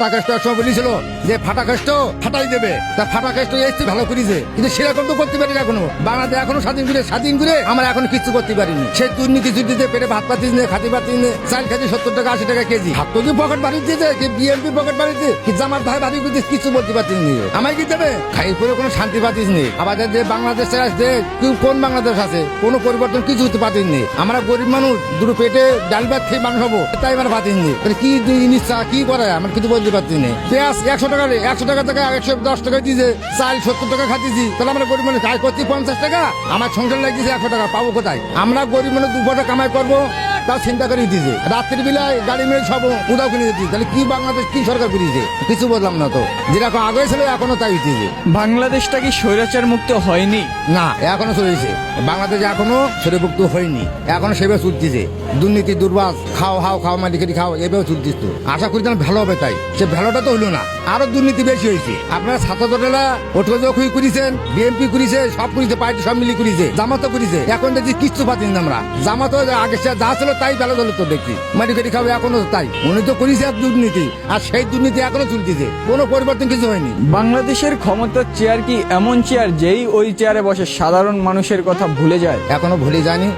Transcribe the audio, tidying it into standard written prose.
ফাটাকাষ্ট সময় বলেছিল যে ফাটাকাষ্ট ফাটাই দেবে, তা ফাটাকাষ্ট এসছে ভালো করেছে, কিন্তু সেরকম তো করতে পারিনি এখনো। বাংলাদেশ এখনো স্বাধীন করে আমরা এখন কিছু করতে পারিনি। সেই দুর্নীতি চুর্নীতিতে পেটে ভাত পাতিস নে, খাতি পাতিস নে, চাল খাতি 70 টাকা 80 টাকা কেজি। হাত কি পকেট বাড়ি দিয়েছে, কি বিএনপি পকেট বাড়িতে, কি জামাত ভাই বাড়ি দিতে কিছু বলতে পারতিস নি। আমায় কি দেবে খাই করে কোনো শান্তি পাতিস নি। আমাদের যে বাংলাদেশ আছে, কোন বাংলাদেশ আছে, কোনো পরিবর্তন কিছু হতে পাতিস নি। আমরা গরিব মানুষ, দুটো পেটে ডাল ভাত খেয়ে মানুষ হবো, তাই আমরা পাতিস নি। কি জিনিস কি করে আমরা কিছু বলতে পারছি না। পেঁয়াজ 100 টাকা 100 টাকা থেকে 110 টাকা দিয়েছে, চাল 70 টাকা খাতিছি, তাহলে আমরা গরিব মানুষ কাজ করছি 50 টাকা, আমার সংসার লাগছে 100 টাকা, পাবো কোথায়? আমরা গরিব মানুষ 2 টাকা কামাই করবো, তাও চিন্তা করে দিয়েছে। রাত্রির বেলায় গাড়ি মেরে সব উদাও কিনে দিচ্ছি, তাহলে কি বাংলাদেশ কি সরকার করিয়েছে? কিছু বললাম না তো, যেরকম আগে ছিল এখনো তাই হইতেছে। বাংলাদেশটা কি স্বৈরাচার মুক্ত হয়নি? না, এখনো চলেছে। বাংলাদেশ এখনো স্বৈরমুক্ত হয়নি, এখনো সেভাবে চলতেছে। দুর্নীতি দুর্বাস, খাও মালিকেরি খাও, এভাবে চলতেছে। আশা করি যেন ভালো হবে, তাই সে ভালোটা তো হইলো না, আরো দুর্নীতি বেশি হয়েছে। আপনারা ছাত্র দলেরা ওঠোজখুই করেছেন, বিএনপি করেছে, সব করেছে, পার্টি সব মিলি করেছে, জামাতও করেছে। এখন দেখছি কিচ্ছু পাচ্ছি না আমরা। জামাতও আগে যা ছিল তাই ভালো দল তো দেখছি, মালিকেরি খাও এখনো তাই। উনি তো করেছে এক দুর্নীতি, আর সেই দুর্নীতি এখনো চলতেছে, কোনো পরিবর্তন কিছু হয়নি। বাংলাদেশের ক্ষমতার চেয়ার কি এমন চেয়ার যেই ওই চেয়ারে বসে সাধারণ মানুষের কথা ভুলে যায়? এখনো ভুলে যায়নি।